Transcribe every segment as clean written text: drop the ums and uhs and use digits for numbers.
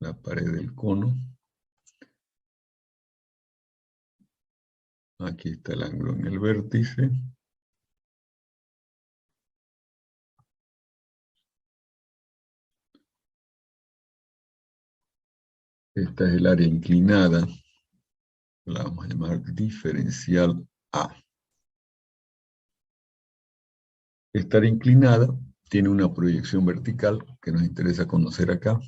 la pared del cono. Aquí está el ángulo en el vértice. Esta es el área inclinada. La vamos a llamar diferencial A. Esta área inclinada tiene una proyección vertical que nos interesa conocer acá.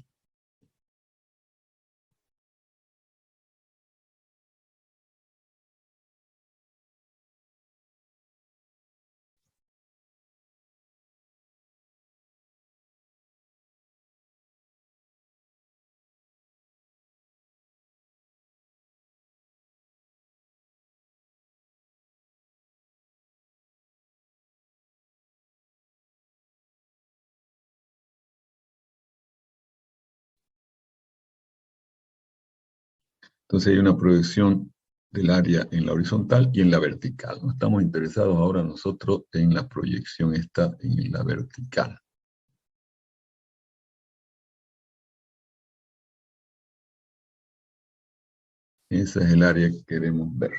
Entonces hay una proyección del área en la horizontal y en la vertical. No estamos interesados ahora nosotros en la proyección esta en la vertical. Esa es el área que queremos ver.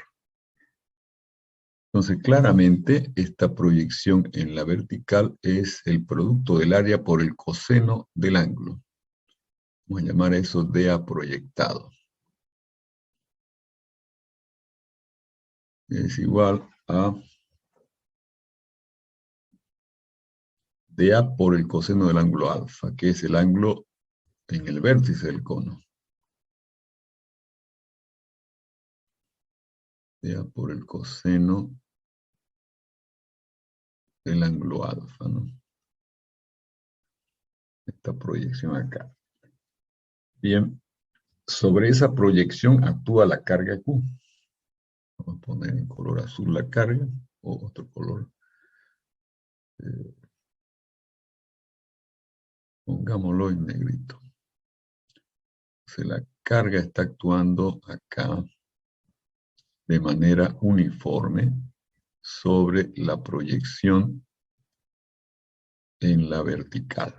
Entonces, claramente, esta proyección en la vertical es el producto del área por el coseno del ángulo. Vamos a llamar eso DA proyectado. Es igual a DA por el coseno del ángulo alfa, que es el ángulo en el vértice del cono. DA por el coseno del ángulo alfa, ¿no? Esta proyección acá. Bien, sobre esa proyección actúa la carga Q. Vamos a poner en color azul la carga, o otro color. Pongámoslo en negrito. Entonces la carga está actuando acá de manera uniforme sobre la proyección en la vertical.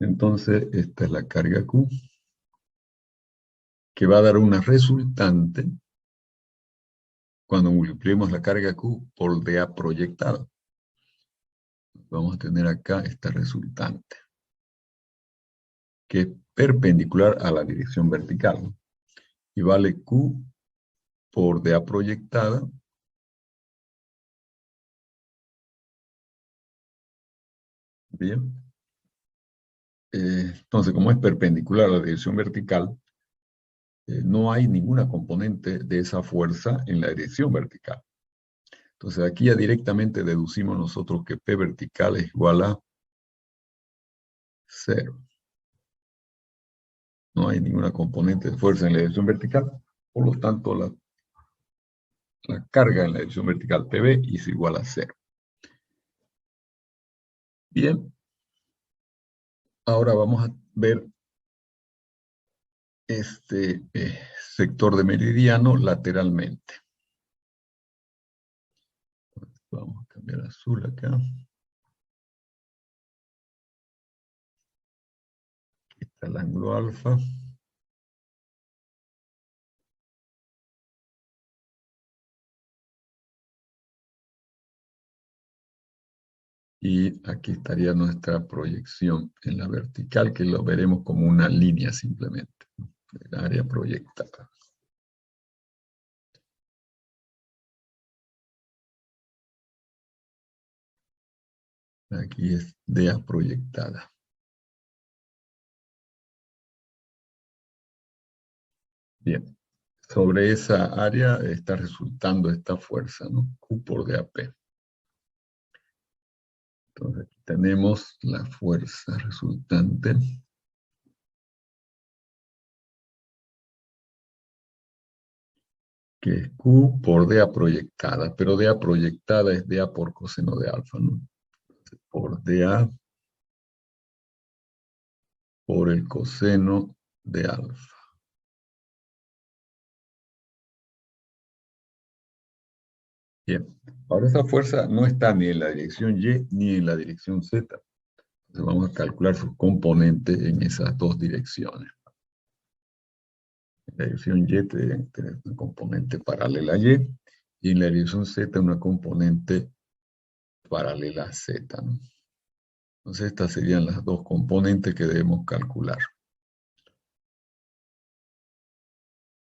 Entonces, esta es la carga Q, que va a dar una resultante cuando multipliquemos la carga Q por DA proyectada. Vamos a tener acá esta resultante, que es perpendicular a la dirección vertical, ¿no? Y vale Q por DA proyectada bien. Entonces, como es perpendicular a la dirección vertical, no hay ninguna componente de esa fuerza en la dirección vertical. Entonces, aquí ya directamente deducimos nosotros que P vertical es igual a 0. No hay ninguna componente de fuerza en la dirección vertical, por lo tanto, la carga en la dirección vertical PB es igual a 0. Bien, ahora vamos a ver este sector de meridiano lateralmente. Vamos a cambiar a azul acá. Aquí está el ángulo alfa. Y aquí estaría nuestra proyección en la vertical, que lo veremos como una línea simplemente, el área proyectada. Aquí es DA proyectada. Bien, sobre esa área está resultando esta fuerza, ¿no? Q por DAP. Entonces aquí tenemos la fuerza resultante. Que es Q por DA proyectada, pero DA proyectada es DA por coseno de alfa, ¿no? Por DA por el coseno de alfa. Bien, ahora esa fuerza no está ni en la dirección Y ni en la dirección Z. Entonces vamos a calcular su componente en esas dos direcciones. En la dirección Y tener una componente paralela a y en la dirección Z una componente paralela a Z, ¿no? Entonces estas serían las dos componentes que debemos calcular.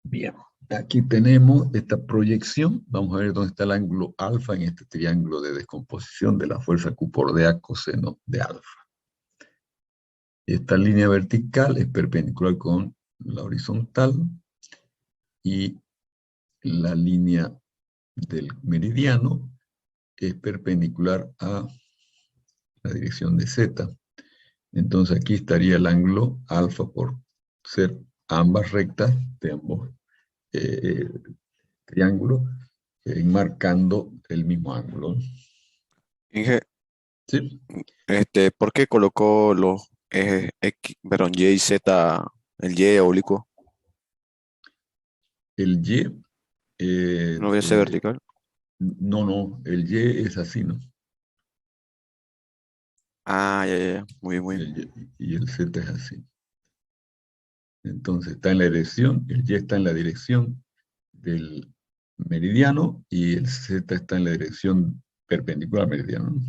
Bien, aquí tenemos esta proyección. Vamos a ver dónde está el ángulo alfa en este triángulo de descomposición de la fuerza Q por dA coseno de alfa. Esta línea vertical es perpendicular con la horizontal y la línea del meridiano es perpendicular a la dirección de Z. Entonces aquí estaría el ángulo alfa por ser ambas rectas de ambos eh, triángulos enmarcando el mismo ángulo. Inge, ¿Sí? ¿por qué colocó los ejes X, perdón, Y y Z, el Y oblicuo? El Y, ¿No voy a ser vertical? no, el Y es así, ¿no? Ah, ya, ya, ya. Muy bien, muy bien. Y el Z es así. Entonces está en la dirección, el Y está en la dirección del meridiano y el Z está en la dirección perpendicular al meridiano, ¿no?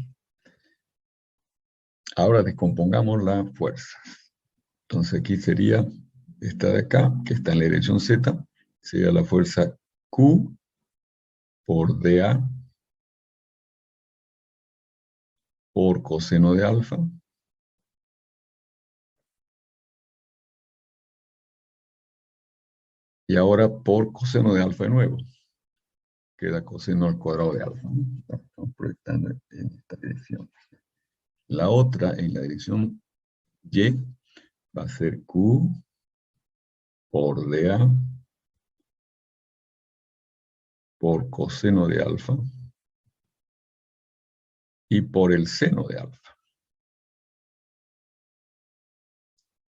Ahora descompongamos la fuerza. Entonces aquí sería esta de acá, que está en la dirección Z, sería la fuerza Q por dA por coseno de alfa. Y ahora por coseno de alfa de nuevo. Queda coseno al cuadrado de alfa, ¿no? Estamos proyectando en esta dirección. La otra, en la dirección Y, va a ser Q por dA por coseno de alfa y por el seno de alfa.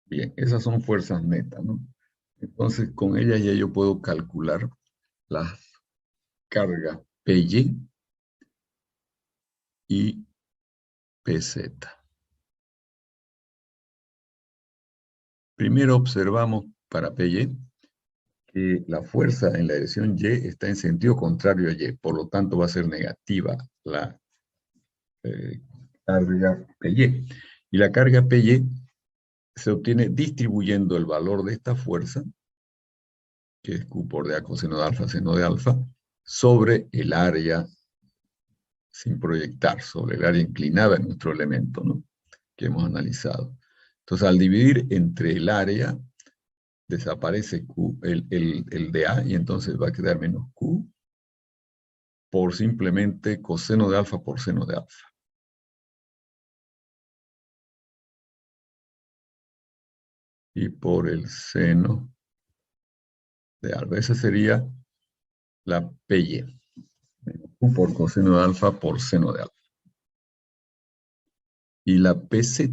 Bien, esas son fuerzas netas, ¿no? Entonces, con ellas ya yo puedo calcular las cargas PY y PZ. Primero observamos para PY que la fuerza en la dirección Y está en sentido contrario a Y, por lo tanto va a ser negativa la carga PY. Y la carga PY se obtiene distribuyendo el valor de esta fuerza, que es Q por dA coseno de alfa, seno de alfa, sobre el área sin proyectar, sobre el área inclinada en nuestro elemento, ¿no? Que hemos analizado. Entonces, al dividir entre el área, desaparece Q, el dA, y entonces va a quedar menos Q por simplemente coseno de alfa por seno de alfa. Y por el seno de alfa. Esa sería la PY. Q por coseno de alfa por seno de alfa. Y la PZ.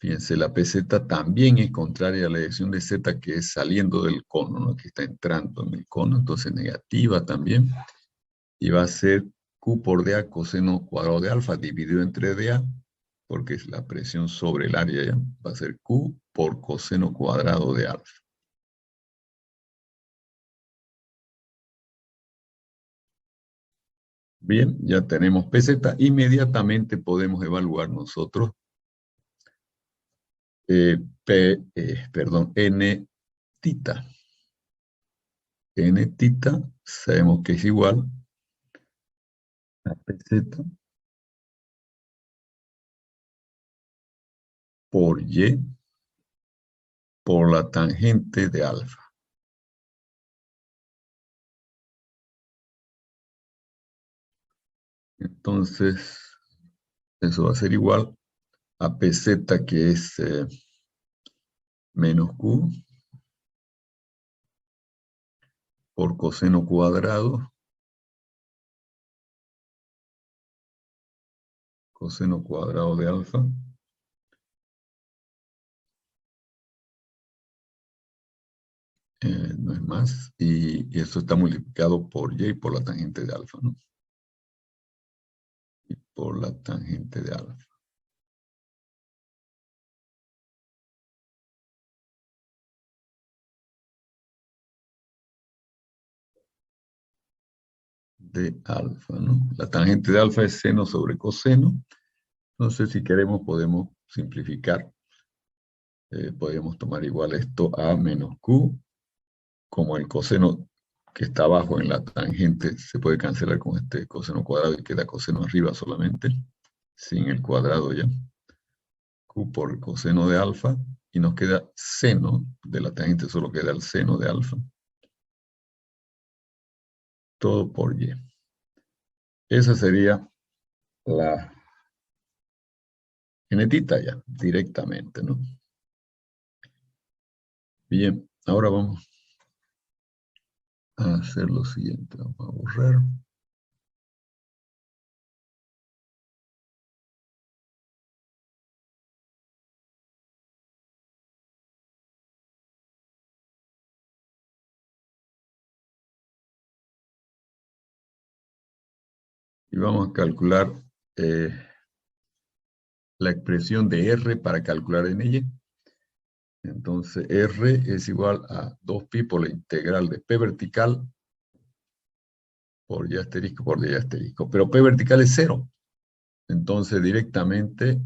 Fíjense, la PZ también es contraria a la dirección de Z, que es saliendo del cono, ¿no? Que está entrando en el cono, entonces negativa también. Y va a ser Q por dA coseno cuadrado de alfa dividido entre dA, porque es la presión sobre el área, ¿ya? Va a ser Q por coseno cuadrado de alfa. Bien, ya tenemos PZ. Inmediatamente podemos evaluar nosotros N tita. N tita sabemos que es igual a PZ por Y por la tangente de alfa. Entonces, eso va a ser igual a PZ, que es menos Q por coseno cuadrado, coseno cuadrado de alfa, no es más, y esto está multiplicado por y por la tangente de alfa, ¿no? Y por la tangente de alfa. De alfa, ¿no? La tangente de alfa es seno sobre coseno. Entonces, si queremos, podemos simplificar. Podríamos tomar igual esto a menos q, como el coseno que está abajo en la tangente se puede cancelar con este coseno cuadrado y queda coseno arriba solamente, sin el cuadrado ya. Q por el coseno de alfa, y nos queda seno de la tangente, solo queda el seno de alfa. Todo por y. Esa sería la genetita ya, directamente, ¿no? Bien, ahora vamos a hacer lo siguiente. Vamos a borrar. Y vamos a calcular la expresión de R para calcular NY. Entonces, R es igual a 2pi por la integral de P vertical por Y asterisco por Y asterisco. Pero P vertical es 0. Entonces, directamente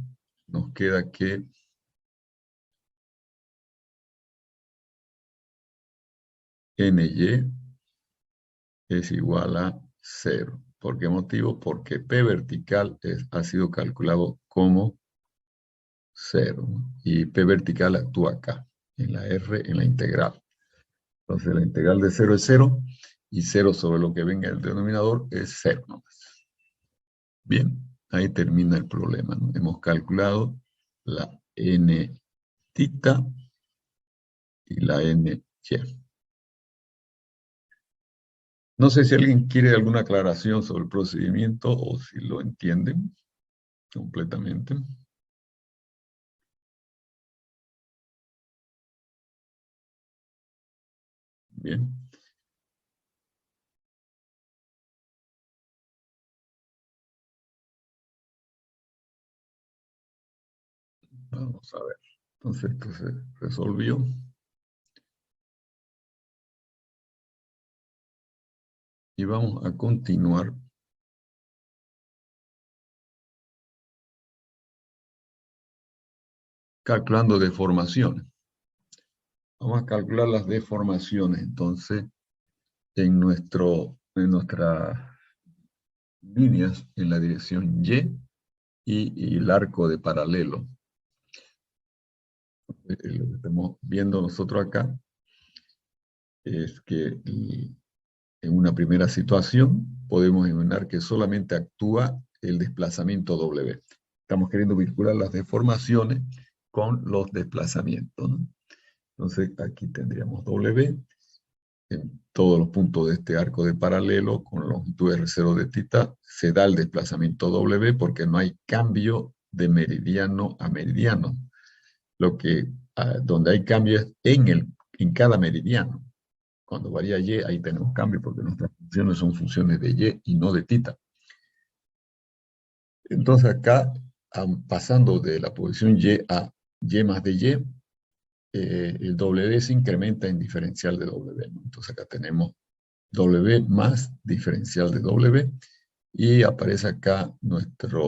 nos queda que NY es igual a 0. ¿Por qué motivo? Porque P vertical ha sido calculado como 0, ¿no? Y P vertical actúa acá, en la R, en la integral. Entonces la integral de 0 es 0, y 0 sobre lo que venga en el denominador es 0 nomás. Bien, ahí termina el problema, ¿no? Hemos calculado la n tita y la n y. No sé si alguien quiere alguna aclaración sobre el procedimiento o si lo entienden completamente. Bien. Vamos a ver. Entonces esto se resolvió. Y vamos a continuar calculando deformaciones. Vamos a calcular las deformaciones. Entonces, en nuestras líneas, en la dirección y el arco de paralelo. Lo que estamos viendo nosotros acá es que en una primera situación podemos imaginar que solamente actúa el desplazamiento W. Estamos queriendo vincular las deformaciones con los desplazamientos, ¿no? Entonces aquí tendríamos W en todos los puntos de este arco de paralelo con longitud R0 de θ. Se da el desplazamiento W porque no hay cambio de meridiano a meridiano. Donde hay cambios en cada meridiano. Cuando varía Y, ahí tenemos cambio porque nuestras funciones son funciones de Y no de θ. Entonces acá, pasando de la posición Y a Y más de Y, el W se incrementa en diferencial de W, ¿no? Entonces acá tenemos W más diferencial de W, y aparece acá nuestra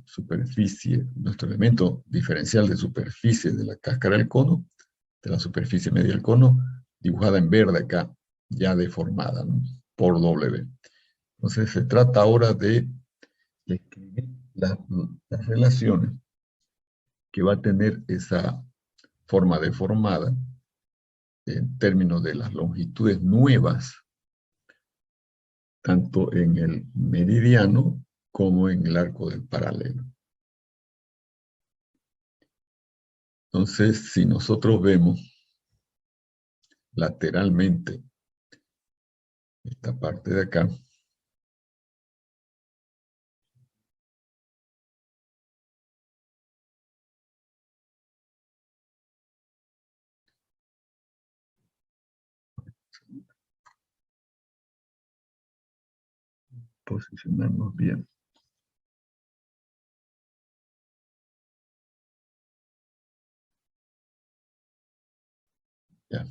superficie, nuestro elemento diferencial de superficie de la cáscara del cono, de la superficie media del cono, dibujada en verde acá, ya deformada, ¿no? Por W. Entonces se trata ahora de escribir las relaciones que va a tener esa forma deformada en términos de las longitudes nuevas, tanto en el meridiano como en el arco del paralelo. Entonces, si nosotros vemos lateralmente esta parte de acá, posicionarnos bien. Ya.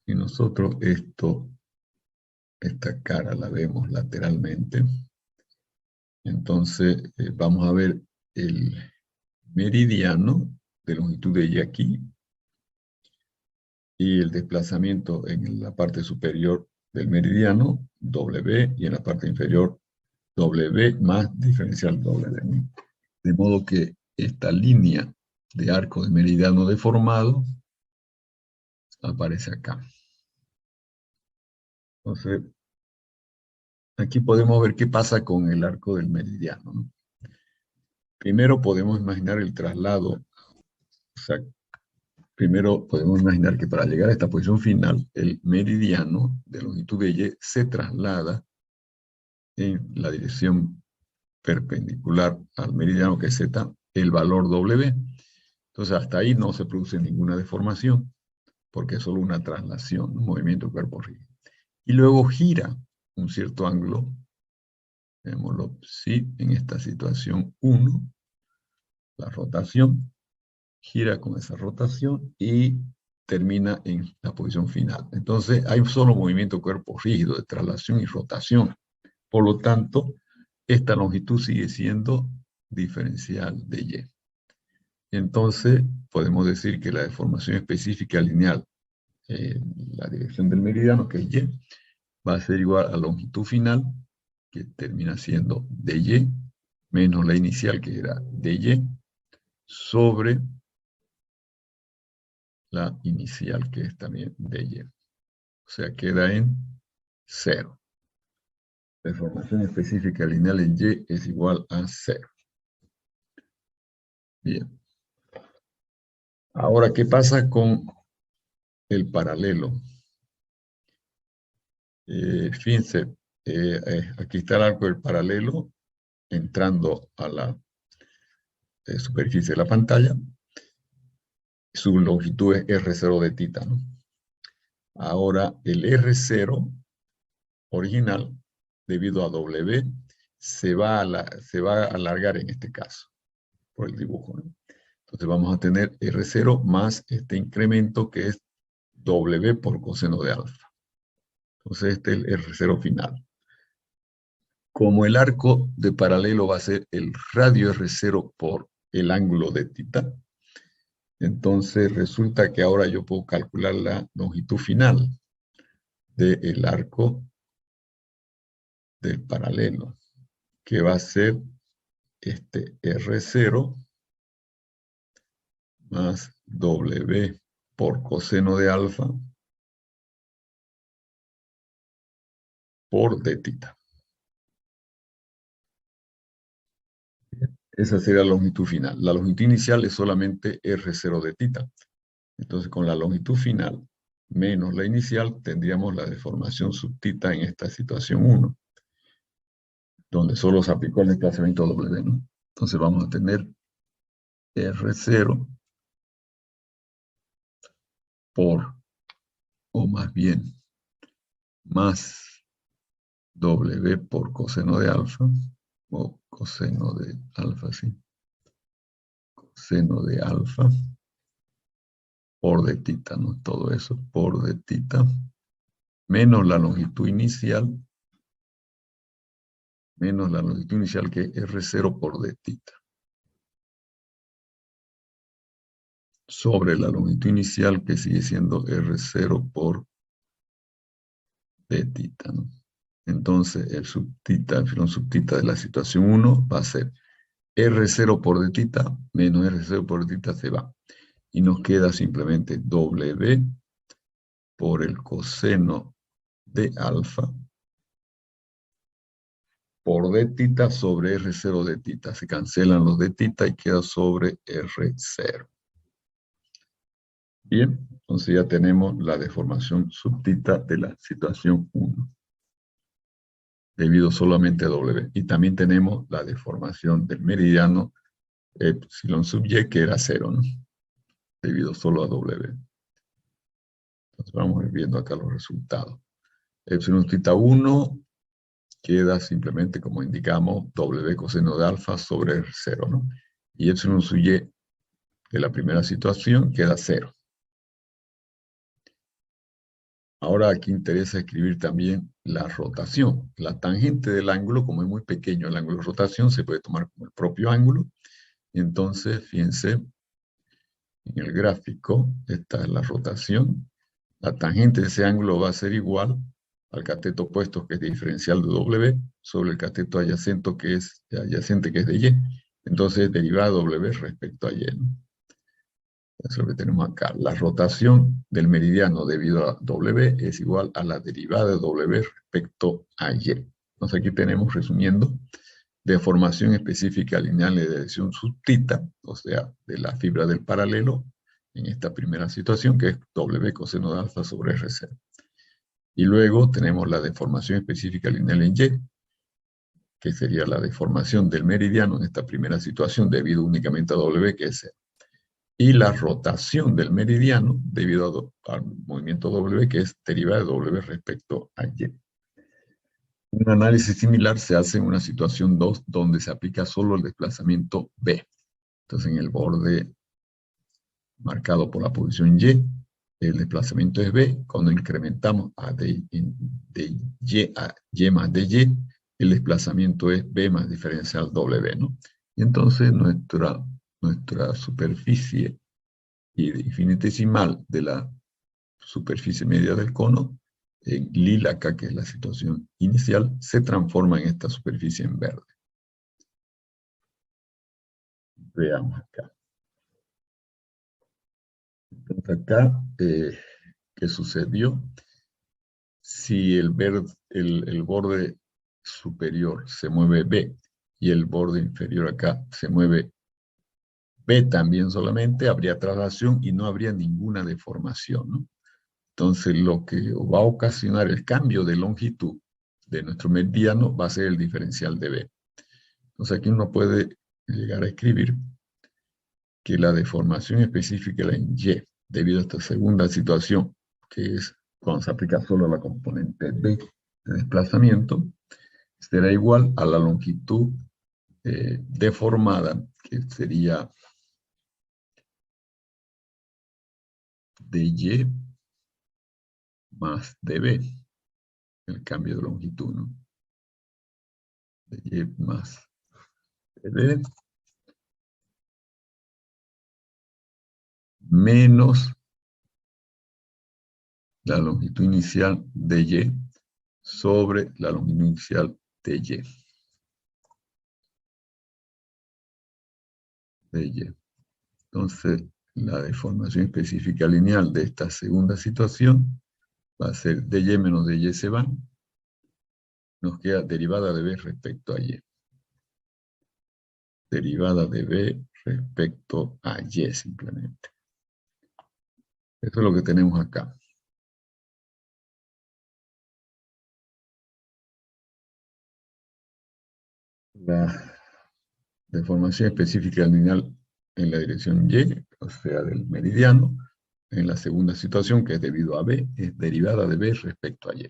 Y nosotros esta cara la vemos lateralmente. Entonces vamos a ver el meridiano de longitud de Y aquí y el desplazamiento en la parte superior del meridiano, W, y en la parte inferior, W más diferencial W, ¿no? De modo que esta línea de arco de meridiano deformado aparece acá. Entonces, aquí podemos ver qué pasa con el arco del meridiano, ¿no? Primero podemos imaginar el traslado, o sea, primero podemos imaginar que para llegar a esta posición final, el meridiano de longitud de Y se traslada en la dirección perpendicular al meridiano que es Z, el valor W. Entonces hasta ahí no se produce ninguna deformación, porque es solo una traslación, un movimiento cuerpo rígido. Y luego gira un cierto ángulo, veámoslo, sí, en esta situación 1, la rotación, gira con esa rotación y termina en la posición final. Entonces hay un solo movimiento cuerpo rígido de traslación y rotación. Por lo tanto, esta longitud sigue siendo diferencial de Y. Entonces, podemos decir que la deformación específica lineal en la dirección del meridiano, que es Y, va a ser igual a la longitud final, que termina siendo dy, menos la inicial, que era dy, sobre la inicial, que es también dy. O sea, queda en 0. La deformación específica lineal en Y es igual a 0. Bien. Ahora, ¿qué pasa con el paralelo? Fíjense, aquí está el arco del paralelo entrando a la superficie de la pantalla. Su longitud es R0 de tita, ¿no? Ahora, el R0 original, debido a W, se va a alargar en este caso, por el dibujo, ¿no? Entonces vamos a tener R0 más este incremento que es W por coseno de alfa. Entonces este es el R0 final. Como el arco de paralelo va a ser el radio R0 por el ángulo de tita, entonces resulta que ahora yo puedo calcular la longitud final del arco del paralelo, que va a ser este R0 más W por coseno de alfa por d tita. Esa sería la longitud final. La longitud inicial es solamente R0 de tita. Entonces, con la longitud final menos la inicial, tendríamos la deformación subtita en esta situación 1, donde solo se aplicó el desplazamiento W, ¿no? Entonces vamos a tener R0 por, o más bien, más W por coseno de alfa, o coseno de alfa, sí. Coseno de alfa por d tita, ¿no? Todo eso por d tita, menos la longitud inicial, que es R0 por d tita, sobre la longitud inicial, que sigue siendo R0 por d tita, ¿no? Entonces el filón subtita de la situación 1 va a ser R0 por d tita menos R0 por d tita, se va. Y nos queda simplemente W por el coseno de alfa por d tita sobre R0 de tita. Se cancelan los d tita y queda sobre R0. Bien, entonces ya tenemos la deformación subtita de la situación 1, debido solamente a W. Y también tenemos la deformación del meridiano epsilon sub y, que era 0, ¿no? Debido solo a W. Entonces vamos a ir viendo acá los resultados. Epsilon θ 1 queda simplemente, como indicamos, W coseno de alfa sobre 0, ¿no? Y epsilon sub y de la primera situación queda 0. Ahora aquí interesa escribir también la rotación. La tangente del ángulo, como es muy pequeño el ángulo de rotación, se puede tomar como el propio ángulo. Y entonces, fíjense, en el gráfico, esta es la rotación. La tangente de ese ángulo va a ser igual al cateto opuesto, que es diferencial de W, sobre el cateto adyacente, que es de Y. Entonces, derivada de W respecto a Y, ¿no? Eso es lo que tenemos acá. La rotación del meridiano debido a W es igual a la derivada de W respecto a Y. Entonces aquí tenemos, resumiendo, deformación específica lineal de dirección subtita, o sea, de la fibra del paralelo, en esta primera situación, que es W coseno de alfa sobre R0. Y luego tenemos la deformación específica lineal en Y, que sería la deformación del meridiano en esta primera situación debido únicamente a W, que es 0. Y la rotación del meridiano debido al movimiento W, que es derivada de W respecto a Y. Un análisis similar se hace en una situación 2, donde se aplica solo el desplazamiento B. Entonces, en el borde marcado por la posición Y, el desplazamiento es B. Cuando incrementamos de Y a Y más dy, el desplazamiento es B más diferencial W, ¿no? Y entonces nuestra superficie infinitesimal de la superficie media del cono, en lila acá, que es la situación inicial, se transforma en esta superficie en verde. Veamos acá. Entonces acá, ¿qué sucedió? Si el borde superior se mueve B y el borde inferior acá se mueve B también solamente, habría traslación y no habría ninguna deformación, ¿no? Entonces, lo que va a ocasionar el cambio de longitud de nuestro meridiano va a ser el diferencial de B. Entonces, aquí uno puede llegar a escribir que la deformación específica en Y, debido a esta segunda situación, que es cuando se aplica solo la componente B de desplazamiento, será igual a la longitud deformada, que sería dy más db, el cambio de longitud, ¿no? Dy más db menos la longitud inicial de Y sobre la longitud inicial de Y. Entonces, la deformación específica lineal de esta segunda situación va a ser dy menos dy se van. Nos queda derivada de B respecto a Y. Derivada de B respecto a Y simplemente. Eso es lo que tenemos acá. La deformación específica lineal en la dirección Y, o sea, del meridiano, en la segunda situación, que es debido a B, es derivada de B respecto a Y.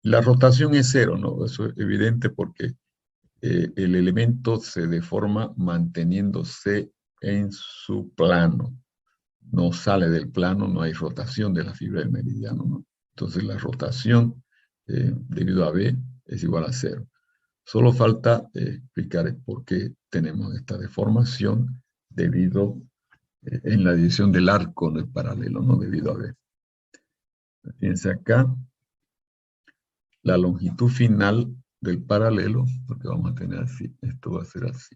La rotación es cero, ¿no? Eso es evidente porque el elemento se deforma manteniéndose en su plano. No sale del plano, no hay rotación de la fibra del meridiano, ¿no? Entonces la rotación debido a B es igual a cero. Solo falta explicar por qué tenemos esta deformación debido en la dirección del arco del paralelo, no debido a B. Fíjense acá, la longitud final del paralelo, porque vamos a tener así, esto va a ser así.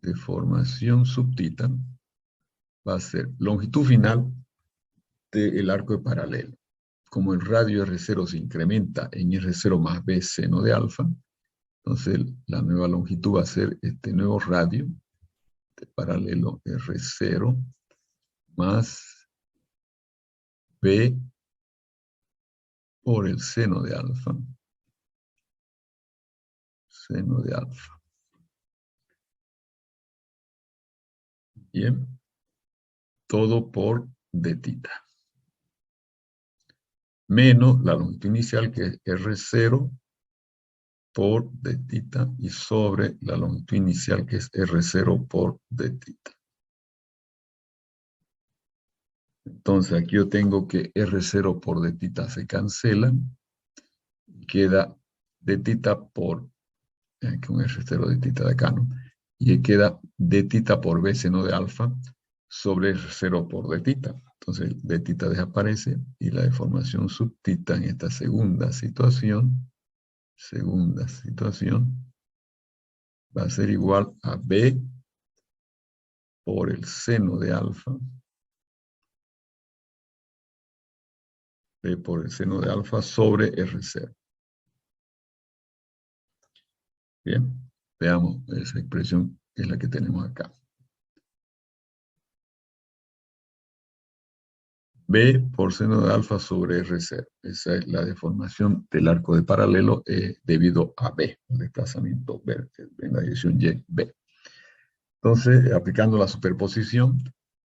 Deformación subtita va a ser longitud final del arco de paralelo. Como el radio R0 se incrementa en R0 más B seno de alfa, entonces la nueva longitud va a ser este nuevo radio de paralelo R0 más B por el seno de alfa. Seno de alfa. Bien. todo por d tita. Menos la longitud inicial, que es R0 por d tita, y sobre la longitud inicial, que es R0 por d tita. Entonces aquí yo tengo que R0 por d tita se cancela. Queda d tita por, que un R0 de tita de acá, ¿no? Y queda d tita por b seno de alfa sobre R0 por d tita. Entonces d tita desaparece y la deformación subtita en esta segunda situación va a ser igual a b por el seno de alfa, b por el seno de alfa sobre R0. Bien, veamos esa expresión que es la que tenemos acá. B por seno de alfa sobre R0. Esa es la deformación del arco de paralelo debido a B, el desplazamiento vértice en la dirección Y, B. Entonces, aplicando la superposición,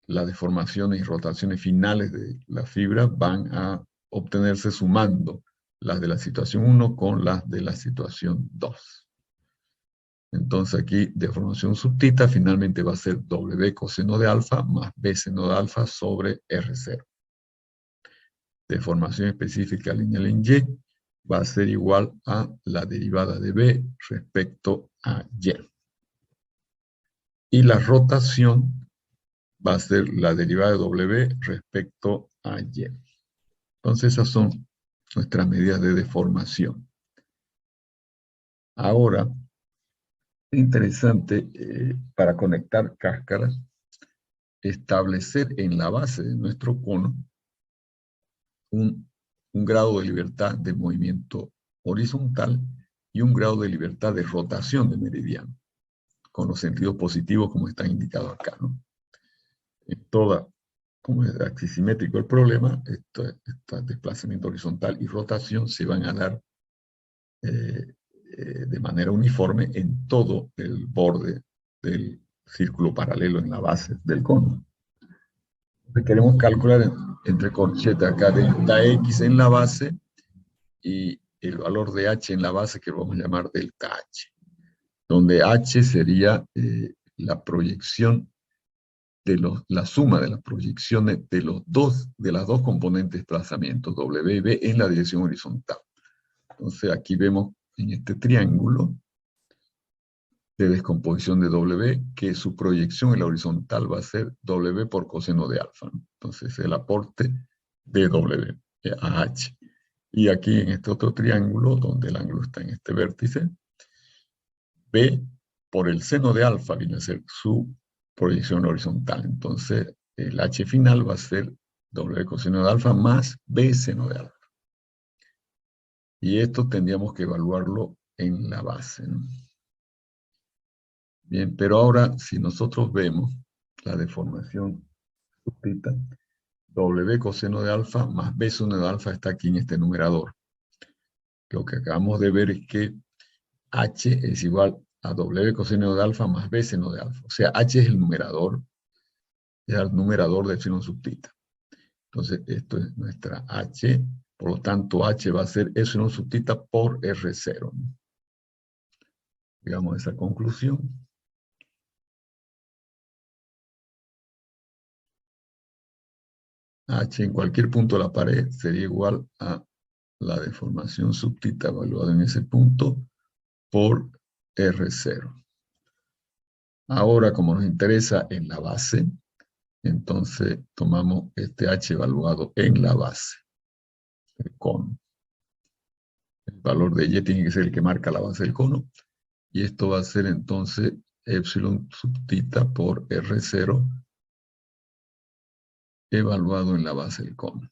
las deformaciones y rotaciones finales de la fibra van a obtenerse sumando las de la situación 1 con las de la situación 2. Entonces aquí, deformación subtita finalmente va a ser W coseno de alfa más B seno de alfa sobre R0. Deformación específica lineal en Y va a ser igual a la derivada de B respecto a Y. Y la rotación va a ser la derivada de W respecto a Y. Entonces esas son nuestras medidas de deformación. Ahora, es interesante para conectar cáscaras, establecer en la base de nuestro cono un grado de libertad de movimiento horizontal y un grado de libertad de rotación de meridiano, con los sentidos positivos como están indicados acá, ¿no? En toda, como es axisimétrico el problema, este desplazamiento horizontal y rotación se van a dar de manera uniforme en todo el borde del círculo paralelo en la base del cono. Entonces queremos calcular entre corchete acá delta X en la base y el valor de H en la base, que lo vamos a llamar delta H, donde H sería la proyección la suma de las proyecciones de las dos componentes de desplazamiento, W y B, en la dirección horizontal. Entonces aquí vemos en este triángulo de descomposición de W, que su proyección en la horizontal va a ser W por coseno de alfa, ¿no? Entonces el aporte de W a H. Y aquí en este otro triángulo, donde el ángulo está en este vértice, B por el seno de alfa viene a ser su proyección horizontal. Entonces el H final va a ser W coseno de alfa más B seno de alfa. Y esto tendríamos que evaluarlo en la base, ¿no? Bien, pero ahora si nosotros vemos la deformación subtita, W coseno de alfa más B seno de alfa está aquí en este numerador. Lo que acabamos de ver es que H es igual a W coseno de alfa más B seno de alfa. O sea, H es el numerador de epsilon subtita. Entonces, esto es nuestra H. Por lo tanto, H va a ser epsilon subtita por R0, ¿no? Llegamos a esa conclusión. H en cualquier punto de la pared sería igual a la deformación subtita evaluada en ese punto por R0. Ahora, como nos interesa en la base, entonces tomamos este H evaluado en la base, el cono. El valor de Y tiene que ser el que marca la base del cono. Y esto va a ser entonces epsilon subtita por R0 evaluado en la base del cono.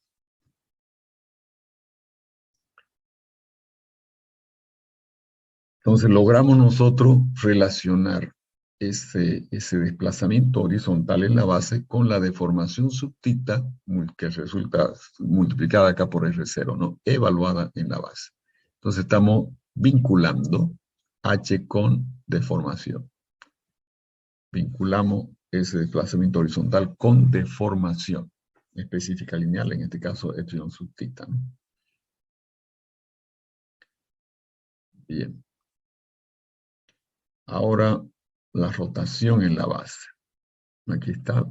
Entonces logramos nosotros relacionar ese desplazamiento horizontal en la base con la deformación subtita que resulta multiplicada acá por R0, ¿no? Evaluada en la base. Entonces estamos vinculando H con deformación. Vinculamos ese desplazamiento horizontal con deformación específica lineal, en este caso epsilon sub θ, ¿no? Bien. Ahora la rotación en la base. Aquí está.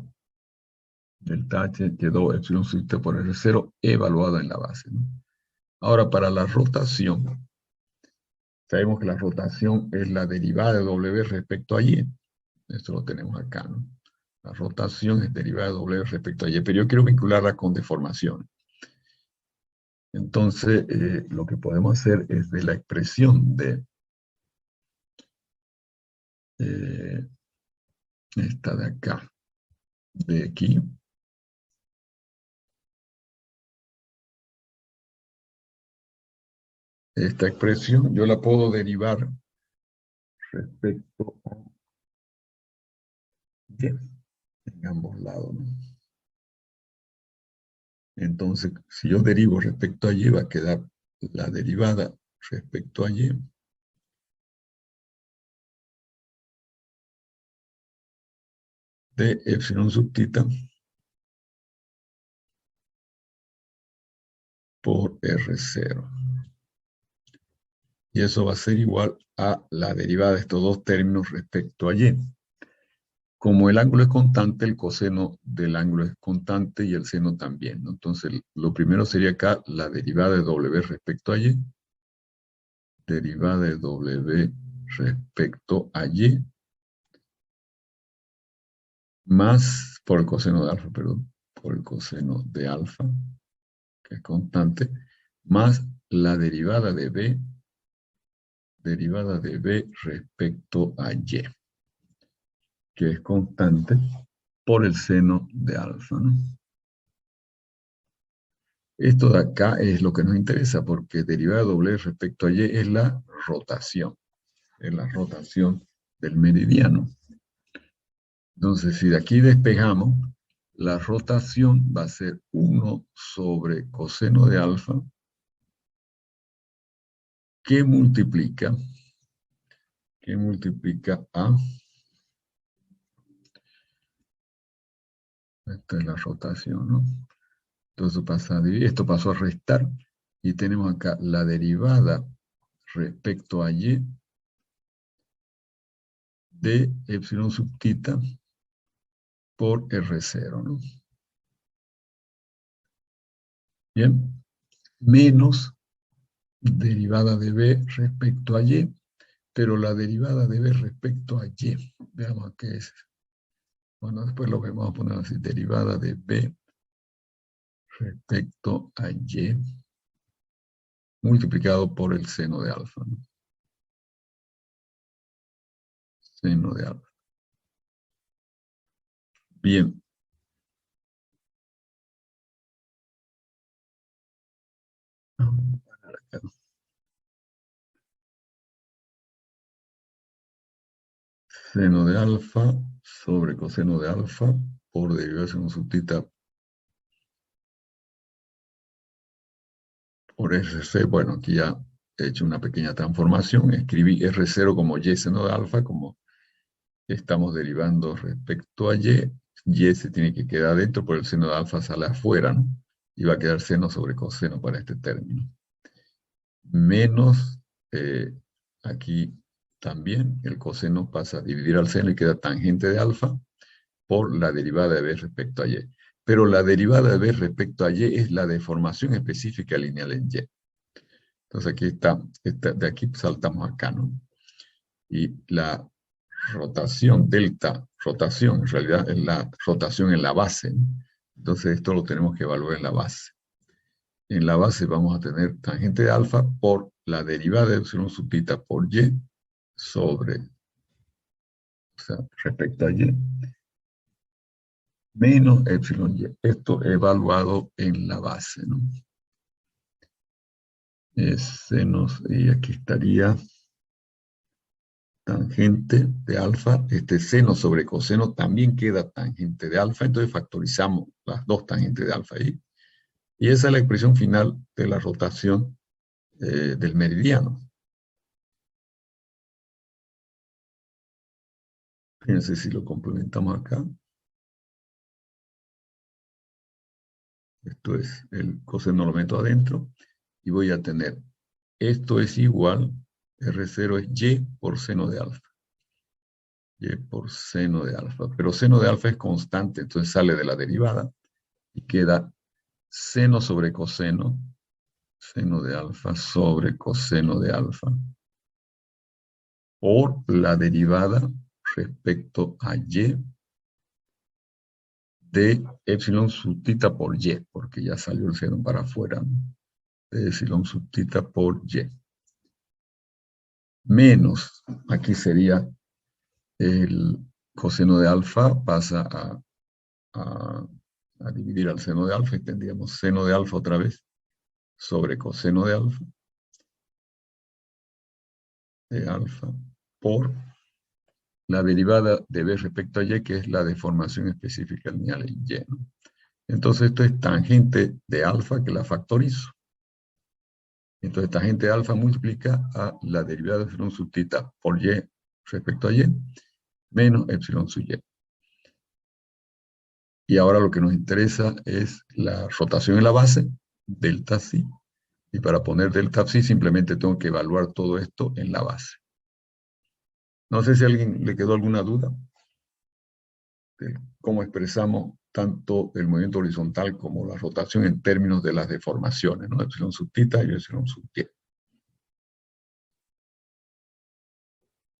Delta H quedó epsilon sub θ por R0 evaluada en la base, ¿no? Ahora, para la rotación, sabemos que la rotación es la derivada de W respecto a Y. Esto lo tenemos acá, ¿no? La rotación es derivada de W respecto a Y, pero yo quiero vincularla con deformación. Entonces, lo que podemos hacer es de la expresión de esta de acá, de aquí, esta expresión yo la puedo derivar respecto a Y en ambos lados, ¿no? Entonces, si yo derivo respecto a Y, va a quedar la derivada respecto a Y de epsilon sub θ por R0. Y eso va a ser igual a la derivada de estos dos términos respecto a Y. Como el ángulo es constante, el coseno del ángulo es constante y el seno también, ¿no? Entonces, lo primero sería acá la derivada de W respecto a Y. Derivada de W respecto a Y. Más por el coseno de alfa, perdón. Por el coseno de alfa, que es constante. Más la derivada de B. Derivada de B respecto a Y, que es constante por el seno de alfa, ¿no? Esto de acá es lo que nos interesa, porque derivada de W respecto a Y es la rotación del meridiano. Entonces, si de aquí despejamos, la rotación va a ser 1 sobre coseno de alfa, que multiplica a, esta es la rotación, ¿no? Entonces pasa a dividir, esto pasó a restar, y tenemos acá la derivada respecto a Y de epsilon sub θ por R0, ¿no? Bien, menos derivada de B respecto a Y, pero la derivada de B respecto a Y, veamos qué es. Bueno, después lo vamos a poner así, derivada de B respecto a Y, multiplicado por el seno de alfa, ¿no? Seno de alfa. Bien. Seno de alfa sobre coseno de alfa por derivación sub θ por RC. Bueno, aquí ya he hecho una pequeña transformación. Escribí R0 como Y seno de alfa, como estamos derivando respecto a Y. Y se tiene que quedar adentro, por el seno de alfa sale afuera, ¿no? Y va a quedar seno sobre coseno para este término. Menos, aquí también, el coseno pasa a dividir al seno y queda tangente de alfa por la derivada de B respecto a Y. Pero la derivada de B respecto a Y es la deformación específica lineal en Y. Entonces aquí está, de aquí saltamos acá, ¿no? Y la rotación, delta, rotación, en realidad es la rotación en la base, ¿no? Entonces esto lo tenemos que evaluar en la base. En la base vamos a tener tangente de alfa por la derivada de epsilon sub θ por Y sobre, o sea, respecto a Y, menos epsilon Y. Esto evaluado en la base, ¿no? Senos, y aquí estaría tangente de alfa, este seno sobre coseno también queda tangente de alfa, entonces factorizamos las dos tangentes de alfa ahí. Y esa es la expresión final de la rotación del meridiano. Fíjense si lo complementamos acá. Esto es el coseno, lo meto adentro y voy a tener, esto es igual, R0 es Y por seno de alfa. Y por seno de alfa. Pero seno de alfa es constante, entonces sale de la derivada y queda seno sobre coseno, seno de alfa sobre coseno de alfa, por la derivada respecto a Y de epsilon sub tita por Y, porque ya salió el seno para afuera, ¿no? De epsilon sub tita por Y. Menos, aquí sería el coseno de alfa, pasa a dividir al seno de alfa y tendríamos seno de alfa otra vez sobre coseno de alfa por la derivada de b respecto a y, que es la deformación específica lineal en y, ¿no? Entonces esto es tangente de alfa que la factorizo. Entonces tangente de alfa multiplica a la derivada de epsilon sub tita por y respecto a y menos epsilon sub y. Y ahora lo que nos interesa es la rotación en la base, delta psi. Y para poner delta psi simplemente tengo que evaluar todo esto en la base. No sé si a alguien le quedó alguna duda de cómo expresamos tanto el movimiento horizontal como la rotación en términos de las deformaciones, ¿no? Epsilon sub tita y epsilon sub t.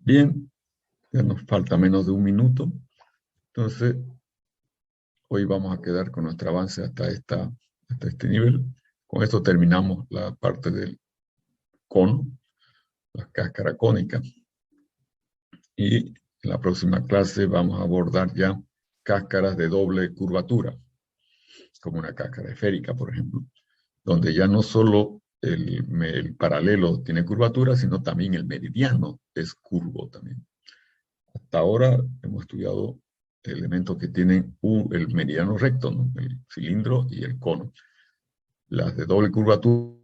Bien, ya nos falta menos de un minuto. Entonces, hoy vamos a quedar con nuestro avance hasta este nivel. Con esto terminamos la parte del cono, la cáscara cónica. Y en la próxima clase vamos a abordar ya cáscaras de doble curvatura, como una cáscara esférica, por ejemplo, donde ya no solo el paralelo tiene curvatura, sino también el meridiano es curvo también. Hasta ahora hemos estudiado elementos que tienen el meridiano recto, ¿no? El cilindro y el cono. Las de doble curvatura